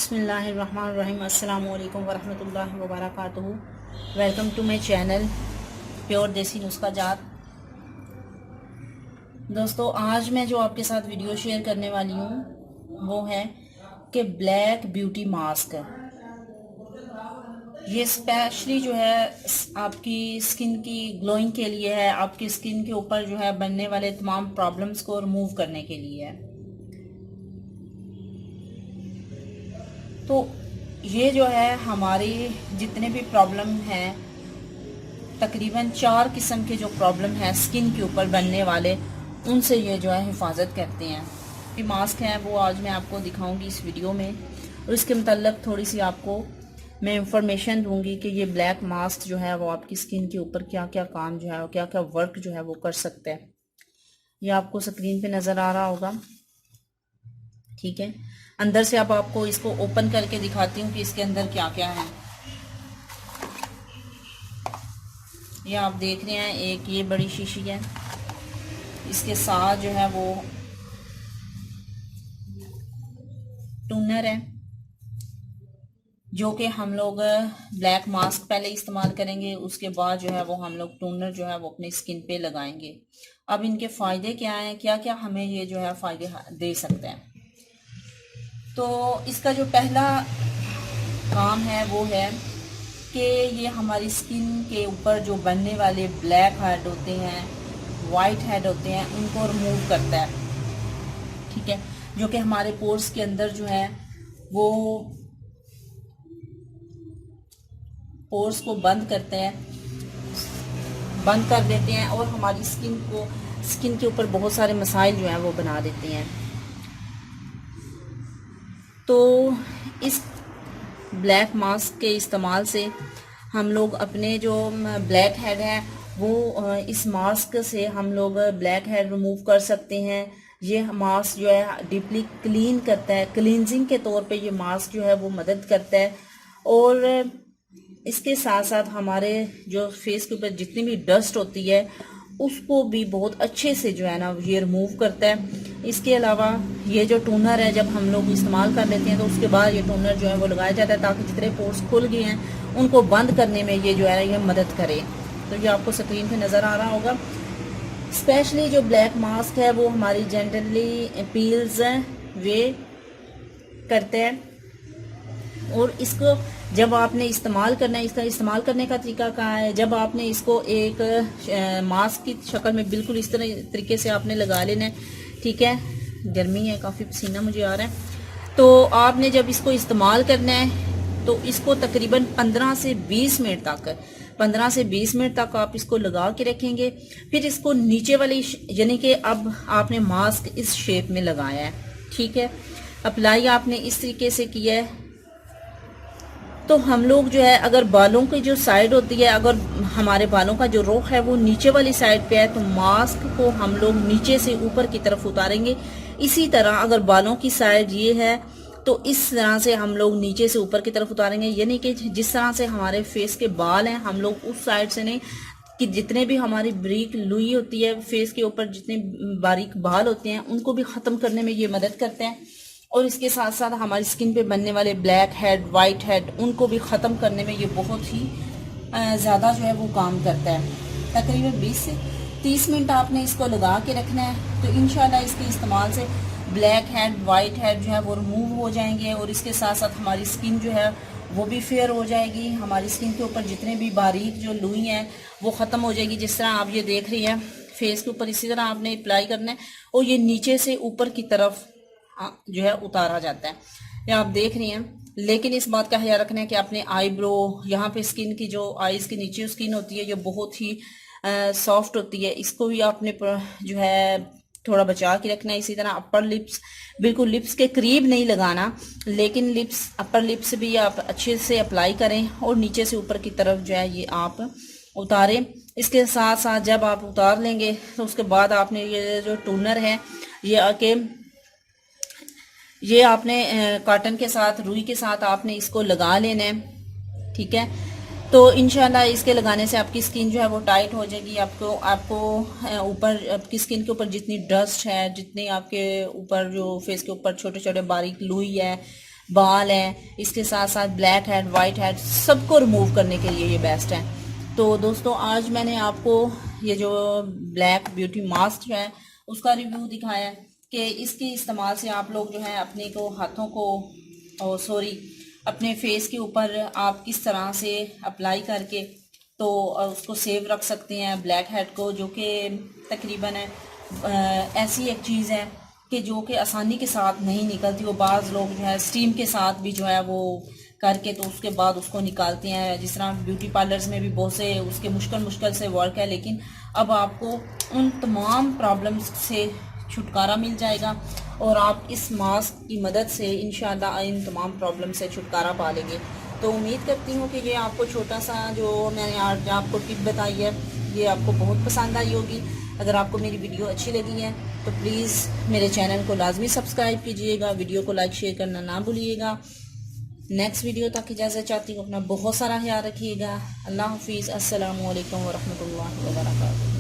बिस्मिल्लाहिर्रहमानिर्रहीम। अस्सलाम वालेकुम वरहमतुल्लाहि वबरकातुहू। Welcome to my channel pure Desi Nuskha जात। दोस्तों, आज मैं जो आपके साथ वीडियो शेयर करने वाली हूँ वो है कि ब्लैक ब्यूटी मास्क। ये स्पेशली जो है आपकी स्किन की ग्लोइंग के लिए है, आपकी स्किन के ऊपर जो है बनने वाले तमाम प्रॉब्लम्स को रिमूव करने के लिए है। तो ये जो है हमारी जितने भी प्रॉब्लम हैं, तकरीबन 4 किस्म के जो प्रॉब्लम है स्किन के ऊपर बनने वाले, उनसे ये जो है हिफाजत करते हैं। ये मास्क है वो आज मैं आपको दिखाऊंगी इस वीडियो में, और इसके मतलब थोड़ी सी आपको मैं इंफॉर्मेशन दूंगी कि ये ब्लैक मास्क जो है वो आपकी स्किन के ऊपर क्या क्या काम जो है, क्या क्या वर्क जो है वो कर सकता है। ये आपको स्क्रीन पे नज़र आ रहा होगा, ठीक है। अंदर से अब आपको इसको ओपन करके दिखाती हूँ कि इसके अंदर क्या क्या है। ये आप देख रहे हैं, एक ये बड़ी शीशी है, इसके साथ जो है वो टूनर है, जो कि हम लोग ब्लैक मास्क पहले इस्तेमाल करेंगे, उसके बाद जो है वो हम लोग टोनर जो है वो अपनी स्किन पे लगाएंगे। अब इनके फ़ायदे क्या हैं, क्या क्या हमें ये जो है फ़ायदे दे सकते हैं। तो इसका जो पहला काम है वो है कि ये हमारी स्किन के ऊपर जो बनने वाले ब्लैक हेड होते हैं, वाइट हेड होते हैं, उनको रिमूव करता है, ठीक है। जो कि हमारे पोर्स के अंदर जो है वो पोर्स को बंद करते हैं, बंद कर देते हैं, और हमारी स्किन के ऊपर बहुत सारे मसाइल जो हैं वो बना देते हैं। तो इस ब्लैक मास्क के इस्तेमाल से हम लोग अपने जो ब्लैक हेड है वो इस मास्क से हम लोग ब्लैक हेड रिमूव कर सकते हैं। ये मास्क जो है डीपली क्लीन करता है, क्लींजिंग के तौर पे ये मास्क जो है वो मदद करता है। और इसके साथ साथ हमारे जो फेस के ऊपर जितनी भी डस्ट होती है उसको भी बहुत अच्छे से जो है ना ये रिमूव करता है। इसके अलावा ये जो टोनर है, जब हम लोग इस्तेमाल कर लेते हैं तो उसके बाद ये टोनर जो है वो लगाया जाता है, ताकि जितने पोर्स खुल गए हैं उनको बंद करने में ये जो है ये मदद करे। तो ये आपको स्क्रीन पे नज़र आ रहा होगा। स्पेशली जो ब्लैक मास्क है वो हमारी जनरली पील्स वे करते हैं, और इसको जब आपने इस्तेमाल करना है, इसका इस्तेमाल करने का तरीका क्या है। जब आपने इसको एक मास्क की शक्ल में बिल्कुल इस तरह तरीके से आपने लगा लेना है, ठीक है। गर्मी है, काफ़ी पसीना मुझे आ रहा है। तो आपने जब इसको इस्तेमाल करना है तो इसको तकरीबन 15 से 20 मिनट तक आप इसको लगा के रखेंगे। फिर इसको नीचे वाली यानी कि अब आपने मास्क इस शेप में लगाया है, ठीक है। अप्लाई आपने इस तरीके से किया है। तो हम लोग जो है अगर बालों की जो साइड होती है, अगर हमारे बालों का जो रुख है वो नीचे वाली साइड पे है, तो मास्क को हम लोग नीचे से ऊपर की तरफ उतारेंगे। इसी तरह अगर बालों की साइड ये है तो इस तरह से हम लोग नीचे से ऊपर की तरफ उतारेंगे, यानी कि जिस तरह से हमारे फेस के बाल हैं हम लोग उस साइड से नहीं, कि जितने भी हमारी बारीक लुई होती है फेस के ऊपर, जितने बारीक बाल होते हैं उनको भी ख़त्म करने में ये मदद करते हैं। और इसके साथ साथ हमारी स्किन पे बनने वाले ब्लैक हेड, वाइट हेड, उनको भी ख़त्म करने में ये बहुत ही ज़्यादा जो है वो काम करता है। तकरीबन 20 से 30 मिनट आपने इसको लगा के रखना है। तो इंशाल्लाह इसके इस्तेमाल से ब्लैक हेड, वाइट हेड जो है वो रिमूव हो जाएंगे, और इसके साथ साथ हमारी स्किन जो है वो भी फेयर हो जाएगी। हमारी स्किन के ऊपर जितने भी बारीक जो लुई हैं वो ख़त्म हो जाएगी। जिस तरह आप ये देख रही हैं फेस के ऊपर, इसी तरह आपने अप्लाई करना है, और ये नीचे से ऊपर की तरफ जो है उतारा जाता है, ये आप देख रही हैं। लेकिन इस बात का ख्याल रखना है कि अपने आईब्रो, यहाँ पे स्किन की जो आईज के नीचे स्किन होती है ये बहुत ही सॉफ्ट होती है, इसको भी आपने जो है थोड़ा बचा के रखना है। इसी तरह अपर लिप्स, बिल्कुल लिप्स के करीब नहीं लगाना, लेकिन अपर लिप्स भी आप अच्छे से अप्लाई करें, और नीचे से ऊपर की तरफ जो है ये आप उतारें। इसके साथ साथ जब आप उतार लेंगे तो उसके बाद आपने ये जो टोनर है ये आपने कॉटन के साथ, रुई के साथ आपने इसको लगा लेना है, ठीक है। तो इंशाल्लाह इसके लगाने से आपकी स्किन जो है वो टाइट हो जाएगी। आपको ऊपर आपकी स्किन के ऊपर जितनी डस्ट है, जितनी आपके ऊपर जो फेस के ऊपर छोटे छोटे बारीक लुई है, बाल हैं, इसके साथ साथ ब्लैक हेड, वाइट हेड, सबको रिमूव करने के लिए ये बेस्ट है। तो दोस्तों आज मैंने आपको ये जो ब्लैक ब्यूटी मास्क जो है उसका रिव्यू दिखाया है कि इसके इस्तेमाल से आप लोग जो है अपने को हाथों को और अपने फेस के ऊपर आप किस तरह से अप्लाई करके तो उसको सेव रख सकते हैं ब्लैक हेड को, जो कि तकरीबन ऐसी एक चीज़ है कि जो कि आसानी के साथ नहीं निकलती। वो बाज़ लोग जो है स्टीम के साथ भी जो है वो करके तो उसके बाद उसको निकालते हैं। जिस तरह ब्यूटी पार्लर्स में भी बहुत से उसके मुश्किल से वर्क है, लेकिन अब आपको उन तमाम प्रॉब्लम्स से छुटकारा मिल जाएगा और आप इस मास्क की मदद से इंशाल्लाह इन तमाम प्रॉब्लम से छुटकारा पा लेंगे। तो उम्मीद करती हूँ कि ये आपको छोटा सा जो मैंने आज आपको टिप बताई है ये आपको बहुत पसंद आई होगी। अगर आपको मेरी वीडियो अच्छी लगी है तो प्लीज़ मेरे चैनल को लाजमी सब्सक्राइब कीजिएगा, वीडियो को लाइक शेयर करना ना भूलिएगा। नेक्स्ट वीडियो तक इजाज़त चाहती हूँ। अपना बहुत सारा ख्याल रखिएगा। अल्लाह हाफिज़। अस्सलामु अलैकुम वरहमतुल्लाहि वबरकातुहू।